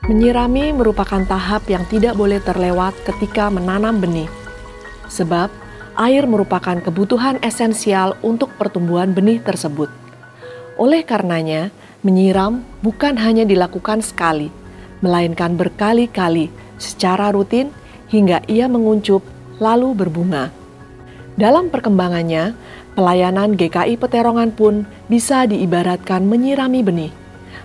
Menyirami merupakan tahap yang tidak boleh terlewat ketika menanam benih. Sebab, air merupakan kebutuhan esensial untuk pertumbuhan benih tersebut. Oleh karenanya, menyiram bukan hanya dilakukan sekali, melainkan berkali-kali secara rutin hingga ia menguncup lalu berbunga. Dalam perkembangannya, pelayanan GKI Peterongan pun bisa diibaratkan menyirami benih.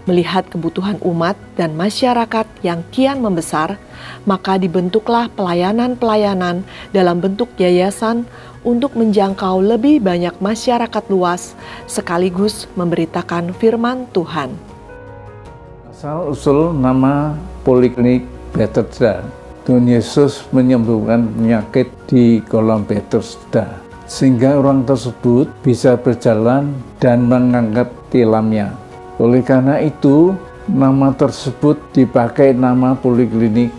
Melihat kebutuhan umat dan masyarakat yang kian membesar, maka dibentuklah pelayanan-pelayanan dalam bentuk yayasan untuk menjangkau lebih banyak masyarakat luas, sekaligus memberitakan firman Tuhan. Asal-usul nama Poliklinik Bethesda. Tuhan Yesus menyembuhkan penyakit di kolam Bethesda, sehingga orang tersebut bisa berjalan dan mengangkat tilamnya. Oleh karena itu, nama tersebut dipakai nama Poliklinik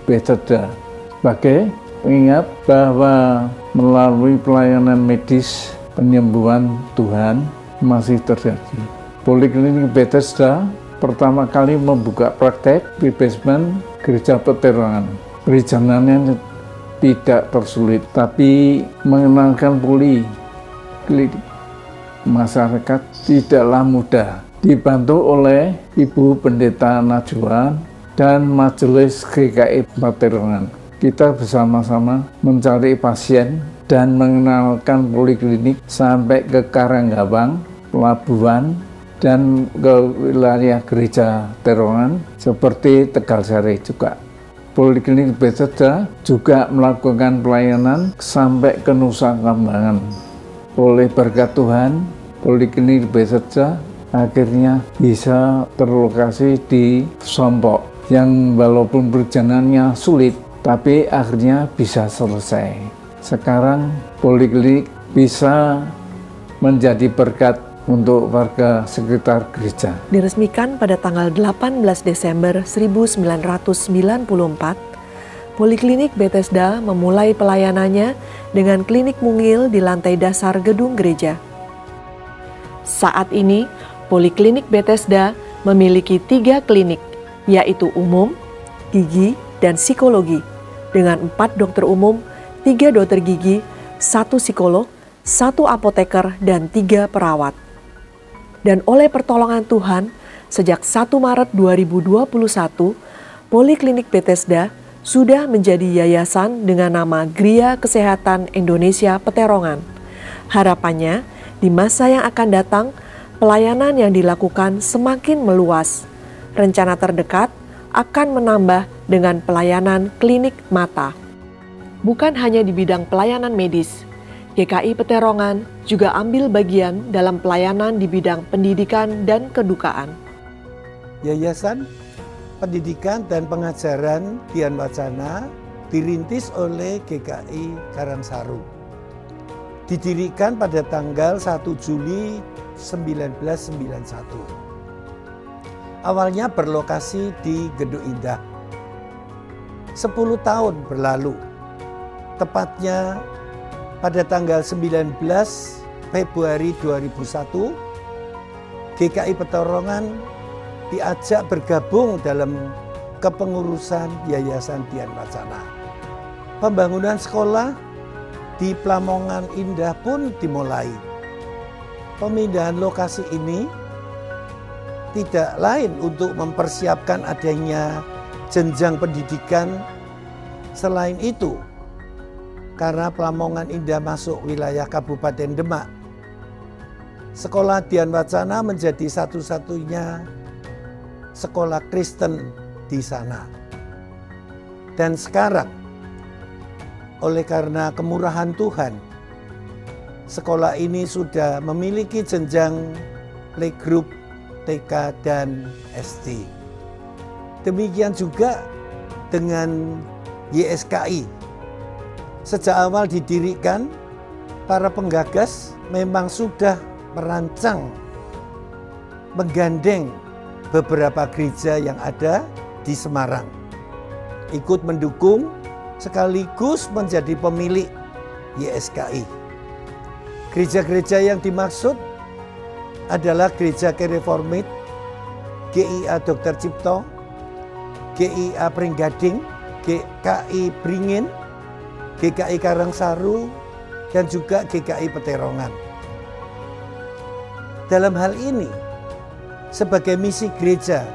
Bethesda. Sebagai mengingat bahwa melalui pelayanan medis, penyembuhan Tuhan masih terjadi. Poliklinik Bethesda pertama kali membuka praktek di basement Gereja Peterongan. Perizinannya tidak tersulit, tapi mengenalkan poliklinik masyarakat tidaklah mudah. Dibantu oleh Ibu Pendeta Najwa dan Majelis GKI Peterongan. Kita bersama-sama mencari pasien dan mengenalkan poliklinik sampai ke Karanggabang, Pelabuhan, dan ke wilayah Gereja Peterongan seperti Tegalsari juga. Poliklinik Bethesda juga melakukan pelayanan sampai ke Nusa Kambangan. Oleh berkat Tuhan, Poliklinik Bethesda akhirnya bisa terlokasi di Sompok, yang walaupun perjalanannya sulit, tapi akhirnya bisa selesai. Sekarang Poliklinik bisa menjadi berkat untuk warga sekitar gereja. Diresmikan pada tanggal 18 Desember 1994, Poliklinik Bethesda memulai pelayanannya dengan klinik mungil di lantai dasar gedung gereja. Saat ini, Poliklinik Bethesda memiliki 3 klinik, yaitu umum, gigi, dan psikologi, dengan 4 dokter umum, 3 dokter gigi, 1 psikolog, 1 apoteker, dan 3 perawat. Dan oleh pertolongan Tuhan, sejak 1 Maret 2021, Poliklinik Bethesda sudah menjadi yayasan dengan nama Gria Kesehatan Indonesia Peterongan. Harapannya, di masa yang akan datang, pelayanan yang dilakukan semakin meluas. Rencana terdekat akan menambah dengan pelayanan klinik mata. Bukan hanya di bidang pelayanan medis, GKI Peterongan juga ambil bagian dalam pelayanan di bidang pendidikan dan kedukaan. Yayasan Pendidikan dan Pengajaran Dian Wacana dirintis oleh GKI Karangsaru. Didirikan pada tanggal 1 Juli 1991. Awalnya berlokasi di Gedung Indah. 10 tahun berlalu, tepatnya pada tanggal 19 Februari 2001, GKI Peterongan diajak bergabung dalam kepengurusan Yayasan Dian Wacana. Pembangunan sekolah di Plamongan Indah pun dimulai. Pemindahan lokasi ini tidak lain untuk mempersiapkan adanya jenjang pendidikan. Selain itu, karena Plamongan Indah masuk wilayah Kabupaten Demak, Sekolah Dian Wacana menjadi satu-satunya sekolah Kristen di sana. Dan sekarang, oleh karena kemurahan Tuhan, sekolah ini sudah memiliki jenjang playgroup, TK, dan SD. Demikian juga dengan YSKI. Sejak awal didirikan, para penggagas memang sudah merancang, menggandeng beberapa gereja yang ada di Semarang. Ikut mendukung sekaligus menjadi pemilik YSKI. Gereja-gereja yang dimaksud adalah gereja Reformit GIA Dr. Cipto, GIA Pringgading, GKI Beringin, GKI Karangsaru, dan juga GKI Peterongan. Dalam hal ini, sebagai misi gereja,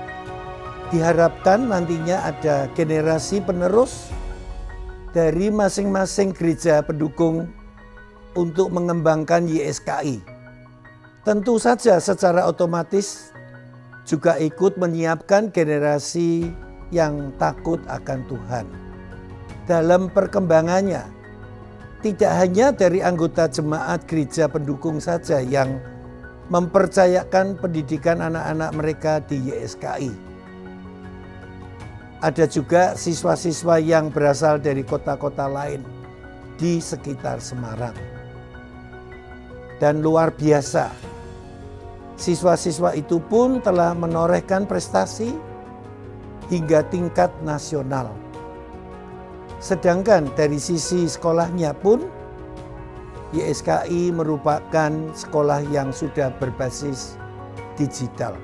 diharapkan nantinya ada generasi penerus dari masing-masing gereja pendukung untuk mengembangkan YSKI. Tentu saja secara otomatis juga ikut menyiapkan generasi yang takut akan Tuhan. Dalam perkembangannya, tidak hanya dari anggota jemaat gereja pendukung saja yang mempercayakan pendidikan anak-anak mereka di YSKI. Ada juga siswa-siswa yang berasal dari kota-kota lain di sekitar Semarang. Dan luar biasa, siswa-siswa itu pun telah menorehkan prestasi hingga tingkat nasional. Sedangkan dari sisi sekolahnya pun, YSKI merupakan sekolah yang sudah berbasis digital.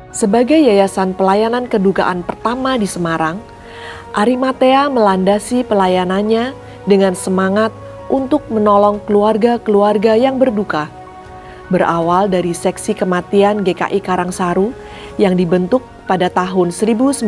Sebagai yayasan pelayanan kedukaan pertama di Semarang, Arimatea melandasi pelayanannya dengan semangat untuk menolong keluarga-keluarga yang berduka. Berawal dari seksi kematian GKI Karangsaru yang dibentuk pada tahun 1974,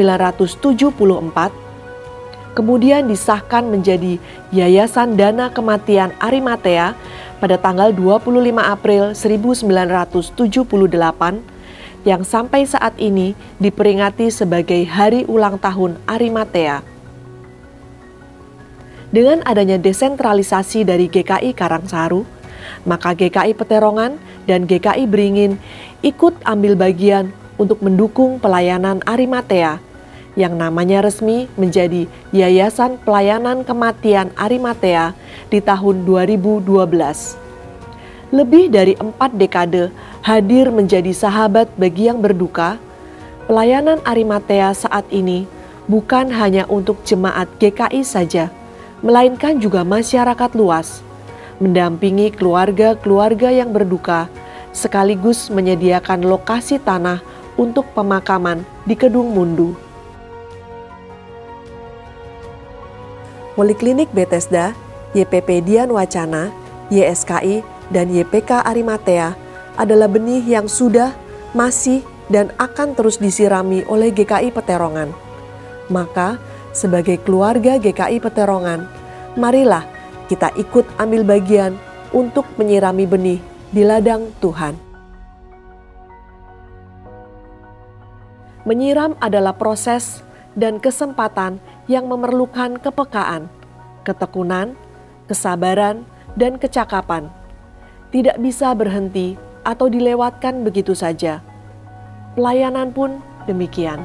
kemudian disahkan menjadi Yayasan Dana Kematian Arimatea pada tanggal 25 April 1978 yang sampai saat ini diperingati sebagai Hari Ulang Tahun Arimatea. Dengan adanya desentralisasi dari GKI Karangsaru, maka GKI Peterongan dan GKI Beringin ikut ambil bagian untuk mendukung pelayanan Arimatea, yang namanya resmi menjadi Yayasan Pelayanan Kematian Arimatea di tahun 2012. Lebih dari 4 dekade hadir menjadi sahabat bagi yang berduka, pelayanan Arimatea saat ini bukan hanya untuk jemaat GKI saja, melainkan juga masyarakat luas, mendampingi keluarga-keluarga yang berduka, sekaligus menyediakan lokasi tanah untuk pemakaman di Kedung Mundu. Poliklinik Bethesda, YPP Dian Wacana, YSKI, dan YPK Arimatea adalah benih yang sudah, masih, dan akan terus disirami oleh GKI Peterongan. Maka, sebagai keluarga GKI Peterongan, marilah kita ikut ambil bagian untuk menyirami benih di ladang Tuhan. Menyiram adalah proses dan kesempatan yang memerlukan kepekaan, ketekunan, kesabaran, dan kecakapan. Tidak bisa berhenti atau dilewatkan begitu saja. Pelayanan pun demikian.